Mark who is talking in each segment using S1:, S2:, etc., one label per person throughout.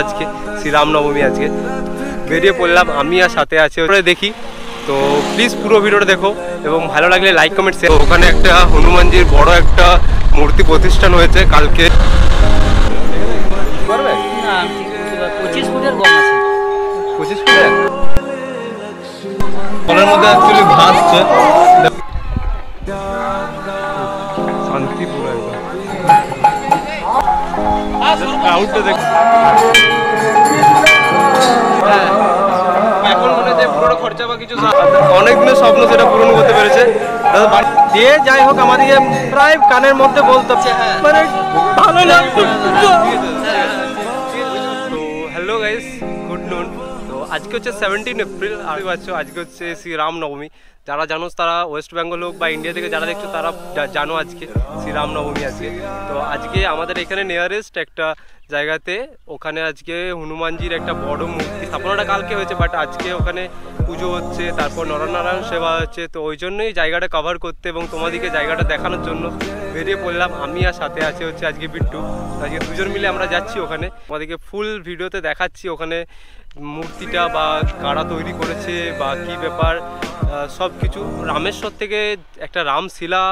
S1: আজকে শ্রীরামনবমী, আজকে বেরিয়ে পড়লাম আমি আর সাথে আছে দেখি। তো প্লিজ পুরো ভিডিওটা দেখো এবং ভালো লাগলে লাইক কমেন্ট শেয়ার। ওখানে একটা হনুমানজির বড় একটা মূর্তি প্রতিষ্ঠান হয়েছে কালকে।
S2: 25 ফুটের কম আছে,
S1: 25 ফুটের ফলের মধ্যে অ্যাকচুয়ালি ভাসছে শান্তিপুর একদম। ক্রাউডটা দেখ এখন মনে যে পুরো খরচা বা কিছু অনেক দিনের স্বপ্ন সেটা পূরণ করতে পেরেছে দিয়ে। যাই হোক আমাদেরকে প্রায় কানের মধ্যে বলতে মানে ভালো লাগছে। তো হ্যালো গাইস, গুড নুন। তো আজকে হচ্ছে 17 এপ্রিল, আর আজকে হচ্ছে শ্রীরামনবমী। যারা জানো তারা ওয়েস্ট বেঙ্গল হোক বা ইন্ডিয়া থেকে যারা দেখছো তারা জানো আজকে শ্রীরামনবমী আজকে। তো আজকে আমাদের এখানে নিয়ারেস্ট একটা জায়গাতে ওখানে আজকে হনুমানজির একটা বড় মূর্তি স্থাপনাটা কালকে হয়েছে, বাট আজকে ওখানে পুজো হচ্ছে, তারপর নরনারায়ণ সেবা হচ্ছে। তো ওই জন্যই জায়গাটা কভার করতে এবং তোমাদেরকে জায়গাটা দেখানোর জন্য বেরিয়ে পড়লাম আমি আর সাথে আছে হচ্ছে আজকে বিট্টু। আজকে দুজন মিলে আমরা যাচ্ছি ওখানে, আমাদেরকে ফুল ভিডিওতে দেখাচ্ছি ওখানে মূর্তিটা বা কারা তৈরি করেছে বা কি ব্যাপার সব কিছু। রামেশ্বর থেকে একটা রামশিলা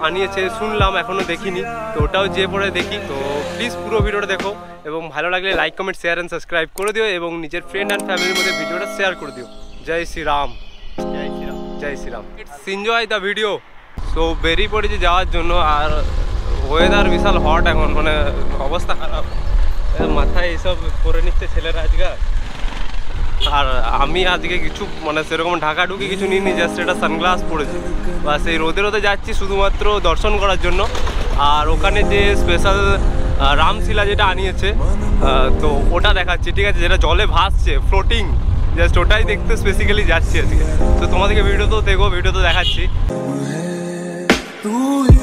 S1: আনিয়েছে শুনলাম, এখনও দেখিনি, তো ওটাও যেয়ে পড়ে দেখি। তো প্লিজ পুরো ভিডিওটা দেখো এবং ভালো লাগলে like comment share and subscribe করে দিও এবং নিজের ফ্রেন্ড অ্যান্ড ফ্যামিলির মধ্যে ভিডিওটা শেয়ার করে দিও। জয় শ্রীরাম, জয় শ্রীরাম, জয় Shriram. It's enjoy the video. So বেরিয়ে পড়েছি যাওয়ার জন্য, আর ওয়েদার বিশাল হট এখন, মানে অবস্থা খারাপ, মাথায় এইসব করে নিচ্ছে ছেলেরা আজকাল। আর আমি আজকে কিছু মানে সেরকম ঢাকা ঢুকি কিছু নিইনি, জাস্ট এটা সানগ্লাস পরেছি বা সেই রোদে রোদে যাচ্ছি শুধুমাত্র দর্শন করার জন্য। আর ওখানে যে স্পেশাল রামশিলা যেটা আনিয়েছে তো ওটা দেখাচ্ছি, ঠিক আছে, যেটা জলে ভাসছে ফ্লোটিং, জাস্ট ওটাই দেখতে স্পেসিক্যালি যাচ্ছি আজকে। তো তোমাদেরকে ভিডিওতেও দেখো, ভিডিওতে দেখাচ্ছি।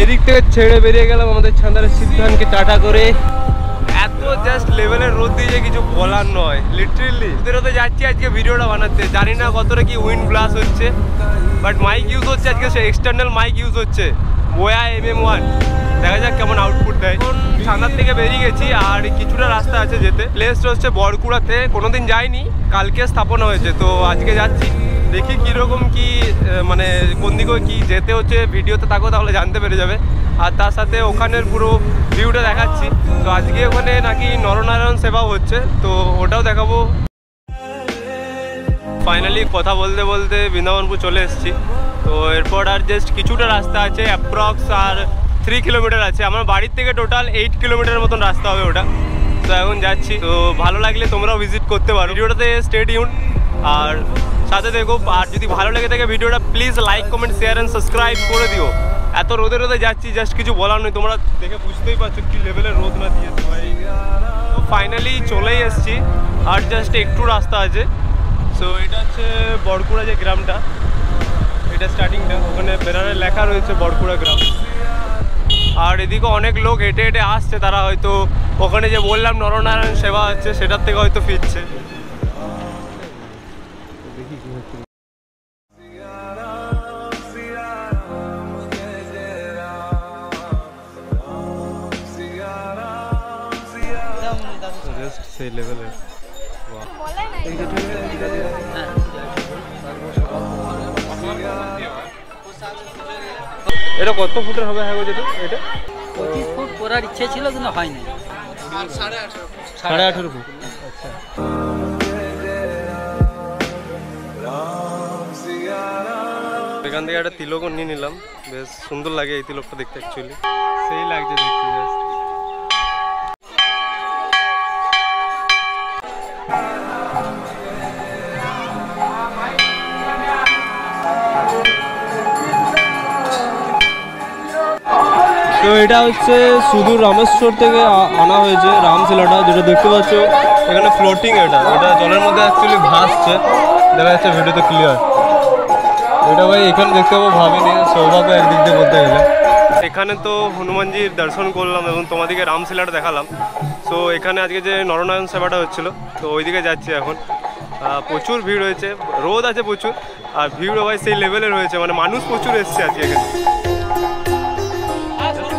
S1: এদিক থেকে ছেড়ে বেরিয়ে গেলাম আমাদের ছান্দারের সিদ্ধান্তকে টাটা করে। এত জাস্ট লেভেলের রোদ দিয়ে কিছু বলার নয়, লিটারেলি রোদে যাচ্ছি আজকে ভিডিওটা বানাতে। জানি না কতটা কি উইন্ড ব্লাস্ট হচ্ছে, বাট মাইক ইউজ হচ্ছে আজকে, সে এক্সটার্নাল মাইক ইউজ হচ্ছে বোয়া MM1। দেখা যাক কেমন আউটপুট দেয়। এখন ছান্দার থেকে বেরিয়ে গেছি আর কিছুটা রাস্তা আছে যেতে। প্লেসটা হচ্ছে বড়কুড়াতে, কোনোদিন যাইনি, কালকে স্থাপনা হয়েছে, তো আজকে যাচ্ছি। দেখি কীরকম কি মানে কোন দিকে কি যেতে হচ্ছে, ভিডিওতে থাকো তাহলে জানতে পেরে যাবে। আর তার সাথে ওখানের পুরো ভিউটা দেখাচ্ছি। তো আজকে ওখানে নাকি নরনারায়ণ সেবাও হচ্ছে, তো ওটাও দেখাবো। ফাইনালি কথা বলতে বলতে বৃন্দাবনপুর চলে এসেছি। তো এরপর আর জাস্ট কিছুটা রাস্তা আছে, অ্যাপ্রক্স আর 3 কিলোমিটার আছে। আমার বাড়ির থেকে টোটাল 8 কিলোমিটার মতন রাস্তা হবে ওটা। তো এখন যাচ্ছি। তো ভালো লাগলে তোমরাও ভিজিট করতে পারো, ভিডিওটাতে স্টে টিউন আর সাথে দেখো। আর যদি ভালো লেগে থাকে ভিডিওটা please like comment share and subscribe করে দিও। এত রোদে রোদে যাচ্ছি, জাস্ট কিছু বলার নয়, তোমরা দেখে বুঝতেই পারছো কি লেভেলের রোদ না দিয়েছে ভাই। তো ফাইনালি চলেই এসছি, আর জাস্ট একটু রাস্তা আছে। সো এটা হচ্ছে বড়কুড়া যে গ্রামটা, এটা স্টার্টিংটা, ওখানে ব্যানারে লেখা রয়েছে বড়কুড়া গ্রাম। আর এদিকে অনেক লোক হেঁটে হেঁটে আসছে, তারা হয়তো ওখানে যে বললাম নরনারায়ণ সেবা হচ্ছে সেটার থেকে হয়তো ফিরছে। সেই লেভেলের এটা কত ফুটের হবে? হ্যাঁ যেটা এটা
S2: 25 ফুট করার ইচ্ছে ছিল কিন্তু হয়নি।
S1: 18.5 ফুট। আচ্ছা, এখান থেকে একটা তিলকও নিয়ে নিলাম, বেশ সুন্দর লাগে এই তিলকটা দেখতে, অ্যাকচুয়ালি সেই লাগছে দেখতে জাস্ট। তো এটা হচ্ছে সুদূর রামেশ্বর থেকে আনা হয়েছে রামশিলাটা, যেটা দেখতে পাচ্ছ এখানে ফ্লোটিং। এটা জলের মধ্যে অ্যাকচুয়ালি ভাসছে, দেখা যাচ্ছে ভিডিওতে ক্লিয়ার। এটা ভাই এখানে দেখতে পাবো ভাবিনি, সৌভাগ্য একদিক দিয়ে বলতে গেলে। এখানে তো হনুমানজির দর্শন করলাম এবং তোমাদেরকে রামশিলাটা দেখালাম। সো এখানে আজকে যে নরনারায়ণ সেবাটা হচ্ছিলো, তো ওইদিকে যাচ্ছি এখন। প্রচুর ভিড় হয়েছে, রোদ আছে প্রচুর, আর ভিড়ও ভাই সেই লেভেলের হয়েছে, মানে মানুষ প্রচুর এসছে আজকে এখানে।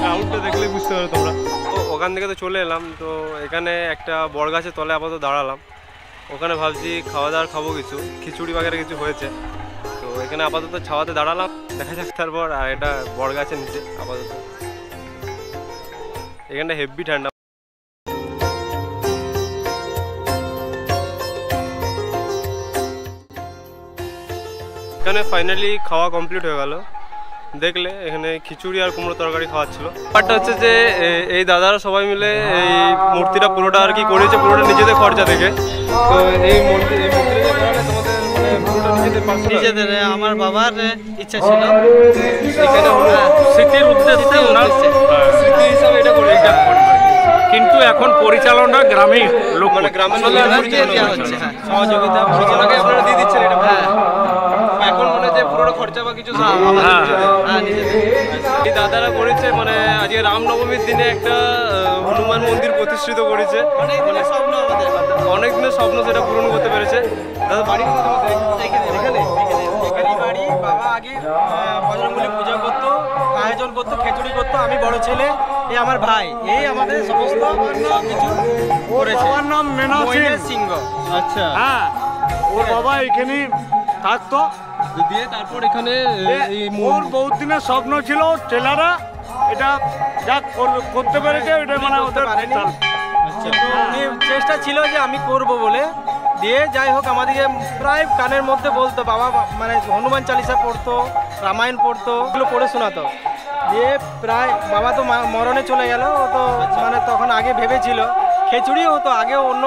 S1: ক্রাউডটা দেখলে বুঝতে পারো তোমরা। ওখান থেকে তো চলে এলাম। তো এখানে একটা বড় গাছের তলে আপাতত দাঁড়ালাম। ওখানে ভাবছি খাওয়া দাওয়ার খাবো, কিছু খিচুড়ি বাগেরা কিছু হয়েছে। তো এখানে আপাতত ছাওয়াতে দাঁড়ালাম, দেখা যাক তারপর। আর এটা বড় গাছের নিচে আপাতত, এখানটা হেভি ঠান্ডা। এখানে ফাইনালি খাওয়া কমপ্লিট হয়ে গেল। দেখলে এখানে খিচুড়ি আর কুমড়ো তরকারি খাওয়াচ্ছিল। ব্যাপারটা হচ্ছে যে এই দাদারা সবাই মিলে এই মূর্তিটা পুরোটা আর কি করেছে, পুরোটা নিজেদের খরচা থেকে। তো এই মূর্তিটা তোমাদের মানে পুরোটা
S2: নিজেদের আমার বাবার ইচ্ছা ছিল,
S1: এখানে স্মৃতির উদ্দেশ্যে ওনার স্মৃতি হিসাবে এটা করে
S3: কিন্তু এখন পরিচালনা গ্রামের লোক,
S1: মানে গ্রামের সহযোগিতা আপনারা দিয়ে দিচ্ছেন এটা। এখন মনে হচ্ছে পুরোটা খরচা বা কিছু এই দাদারা করেছে। মানে আজকে রামনবমীর দিনে একটা হনুমান মন্দির প্রতিষ্ঠিত করেছে। অনেক দিনের স্বপ্ন সেটা পূরণ করতে পেরেছে। দাদা বাড়ি
S4: বাড়ি, বাবা আগে বজরংবলী পূজা করতো, আয়োজন করতো, খিচুড়ি করতো। আমি বড় ছেলে, এই আমার ভাই, এই আমাদের সমস্ত কিছু করেছে।
S3: বাবার নাম মেনা
S4: সিংহ।
S1: আচ্ছা,
S3: হ্যাঁ, ওর বাবা এখানে থাকতো।
S1: দিয়ে তারপর এখানে
S3: ওর বহুত দিনের স্বপ্ন ছিল, টেলারা এটা যা করতে পেরেছে, এটা মানে ওদের
S4: পারেনি। উনি চেষ্টা ছিল যে আমি করব বলে, দিয়ে যাই হোক আমাদেরকে প্রায় কানের মধ্যে বলতো। বাবা মানে হনুমান চালিসা পড়তো, রামায়ণ পড়তো, এগুলো পড়ে শোনাতো। দিয়ে প্রায় বাবা তো মরণে চলে গেল। ও তো মানে তখন আগে ভেবেছিল খিচুড়িও হতো, আগেও অন্য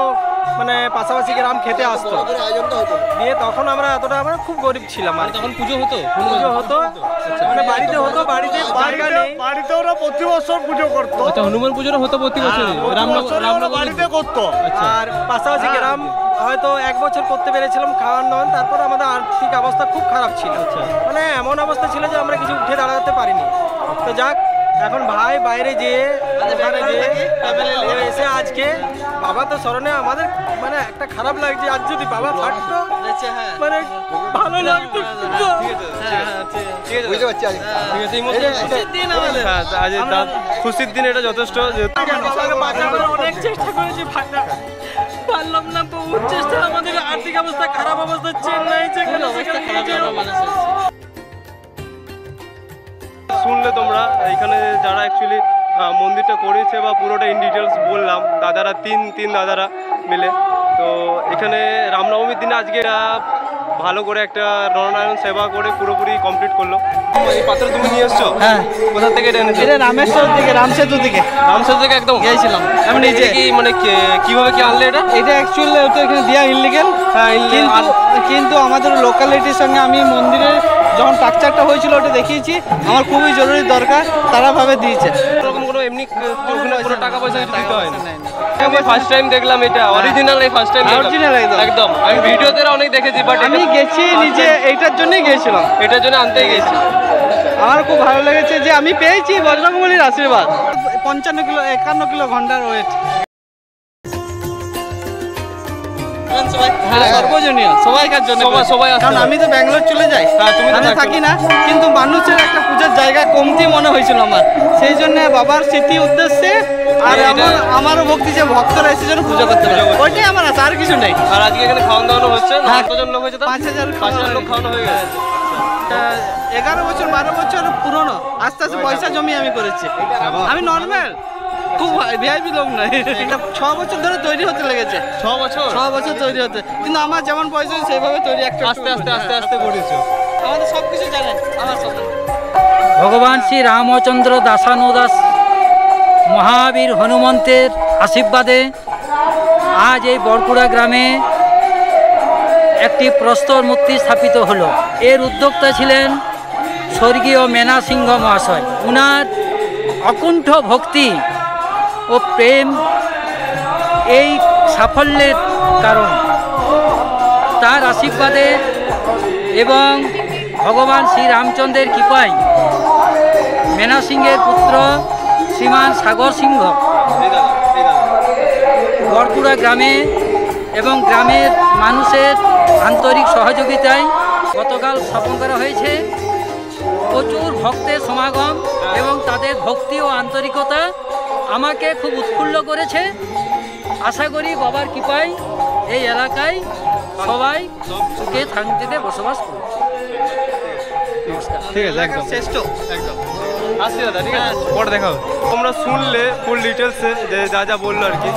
S4: মানে পাশাপাশি গ্রাম খেতে আসতো। দিয়ে তখন আমরা এতটা আমরা খুব গরিব ছিলাম। আর
S1: তখন পুজো হতো,
S4: পুজো হতো মানে বাড়িতে হতো, বাড়িতে
S3: বাড়িতে ওরা প্রতি বছর পুজো করতো।
S1: আচ্ছা, হনুমান পুজোটা হতো প্রতি বছর
S3: বাড়িতে করতো।
S4: আর পাশাপাশি গ্রাম হয়তো 1 বছর করতে পেরেছিলাম খাওয়ান দাওয়ান। তারপর আমাদের আর্থিক অবস্থা খুব খারাপ ছিল, মানে এমন অবস্থা ছিল যে আমরা কিছু উঠে দাঁড়াতে পারিনি। তো যাক, এখন ভাই বাইরে যেয়ে ওখানে যেয়ে এসে আজকে বাবা তো স্মরণে আমাদের মানে একটা খারাপ লাগছে। আজ যদি বাবা থাকতো মানে ভালো লাগতো।
S1: খুশির দিন এটা যথেষ্ট।
S4: অনেক চেষ্টা করেছি, পারলাম না, বহুত চেষ্টা। আমাদের আর্থিক অবস্থা খারাপ, অবস্থা চেন্নাই
S1: শুনলে তোমরা এখানে যারা অ্যাকচুয়ালি মন্দিরটা করেছে বা পুরোটা ইন ডিটেলস বললাম, দাদারা তিন দাদারা মিলে। তো এখানে রামনবমীর দিনে আজকে ভালো করে একটা নরনারায়ণ সেবা করে পুরোপুরি কমপ্লিট করলো। এই পাত্র তুমি নিয়ে এসছো?
S2: হ্যাঁ।
S1: কোথা থেকে এটা এনেছো?
S2: এটা রামেশ্বর থেকে, রামসেতু থেকে।
S1: রামসেতু থেকে একদম
S2: গিয়েছিলাম আমি নিজে।
S1: কি মানে কিভাবে কি আনলে এটা?
S2: এটা অ্যাকচুয়ালি তো এখানে দেওয়া ইনলিগেল।
S1: হ্যাঁ,
S2: কিন্তু আমাদের লোকালিটির সঙ্গে আমি মন্দিরের যখন স্ট্রাকচারটা হয়েছিল ওটা দেখিয়েছি, আমার খুবই জরুরি দরকার, তারা ভাবে দিয়েছে।
S1: এরকম কোনো এমনি কোনো টাকা পয়সা দিতে হয় না। আমি ফার্স্ট টাইম দেখলাম এটা অরিজিনাল, এই ফার্স্ট টাইম
S2: অরিজিনাল একদম।
S1: আমি ভিডিওতে অনেক দেখেছি, বাট
S2: আমি গেছি নিজে এইটার জন্যই গিয়েছিলাম,
S1: এটার জন্য আনতে গেছি।
S2: আমার খুব ভালো লেগেছে যে আমি পেয়েছি বজরংবলীর আশীর্বাদ। 55 কিলো 51 কিলো ঘন্টার ওয়েট। সর্বজনীয়, সবাইকার জন্য,
S1: সবাই।
S2: কারণ আমি তো ব্যাঙ্গালোর চলে যাই, আমি থাকি না, কিন্তু মানুষের একটা পুজোর জায়গা কমতি মনে হয়েছিল আমার। সেই জন্য বাবার স্মৃতি উদ্দেশ্যে আর আমারও ভক্তি যে ভক্তরা এসে যেন পুজো করতে পারে, ওইটাই আমার আছে, আর কিছু নেই।
S1: আর আজকে এখানে খাওয়ান দাওয়ানো হচ্ছে, কতজন লোক হয়েছে?
S2: 5000
S1: লোক খাওয়ানো হয়ে গেছে।
S2: 11 বছর 12 বছর পুরনো, আস্তে আস্তে পয়সা জমি আমি করেছি। আমি নর্মাল, খুব ভিআইপি লোক নয়। এটা 6 বছর ধরে তৈরি হতে লেগেছে।
S1: 6 বছর
S2: তৈরি হতে, কিন্তু আমার যেমন পয়সা সেইভাবে তৈরি, একটা
S1: আস্তে করেছো।
S2: আমাদের সব কিছু জানেন, আমার সব।
S5: ভগবান শ্রী রামচন্দ্র দাসানুদাস মহাবীর হনুমন্তের আশীর্বাদে আজ এই বরকুড়া গ্রামে একটি প্রস্তর মূর্তি স্থাপিত হলো। এর উদ্যোক্তা ছিলেন স্বর্গীয় মেনা সিংহ মহাশয়। উনার অকুণ্ঠ ভক্তি ও প্রেম এই সাফল্যের কারণ। তার আশীর্বাদে এবং ভগবান শ্রী রামচন্দ্রের কৃপায় মেনা সিংহের পুত্র শ্রীমান সাগর সিংহ বরকুড়া গ্রামে এবং গ্রামের মানুষের আন্তরিক সহযোগিতায় গতকাল স্থাপন করা হয়েছে। প্রচুর ভক্তের সমাগম এবং তাদের ভক্তি ও আন্তরিকতা আমাকে খুব উৎফুল্ল করেছে। আশা করি বাবার কৃপায় এই এলাকায় সবাই সুখে শান্তিতে বসবাস করবে। নমস্কার।
S1: ঠিক আছে, একদম শ্রেষ্ঠ, একদম আসছি দাদা, ঠিক আছে, পরে দেখা হবে। তোমরা শুনলে ফুল ডিটেলসে যে যা যা বললো আর কি।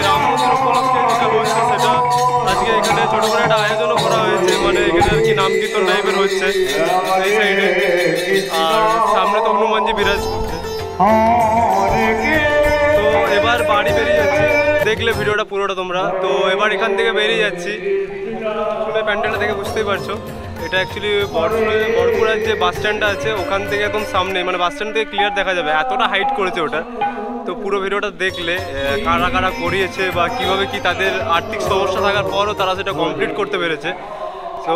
S1: রামনবমীর উপলক্ষে যেটা হচ্ছে সেটা আজকে এখানে ছোটো করে একটা আয়োজনও করা হয়েছে, মানে এখানে আর কি নাম কীর্তন টাইপের হচ্ছে এই সাইডে, আর সামনে তো হনুমানজি বিরাজ করছে। তো এবার বাড়ি বেরিয়ে যাচ্ছি, দেখলে ভিডিওটা পুরোটা তোমরা। তো এবার এখান থেকে বেরিয়ে যাচ্ছি, শুনে প্যান্ডেলটা দেখে বুঝতেই পারছো এটা অ্যাকচুয়ালি বড়পুরার যে বাস স্ট্যান্ডটা আছে ওখান থেকে একদম সামনে, মানে বাস স্ট্যান্ড থেকে ক্লিয়ার দেখা যাবে, এতটা হাইট করেছে ওটা। তো পুরো ভিডিওটা দেখলে কারা কারা করিয়েছে বা কীভাবে কি তাদের আর্থিক সমস্যা থাকার পরও তারা সেটা কমপ্লিট করতে পেরেছে। তো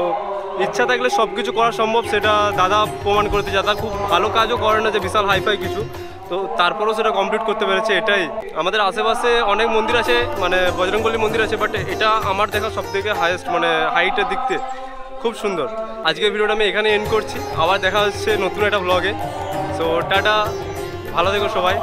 S1: ইচ্ছা থাকলে সব কিছু করা সম্ভব, সেটা দাদা প্রমাণ করতে। দাদা খুব ভালো কাজও করে না যে বিশাল হাইফাই কিছু, তো তারপরেও সেটা কমপ্লিট করতে পেরেছে। এটাই আমাদের আশেপাশে অনেক মন্দির আছে, মানে বজরংবলী মন্দির আছে, বাট এটা আমার দেখা সব থেকে হাইয়েস্ট, মানে হাইটের দিক থেকে খুব সুন্দর। আজকের ভিডিওটা আমি এখানে এন্ড করছি, আবার দেখা হচ্ছে নতুন একটা ব্লগে। সো টাটা, ভালো থেকো সবাই।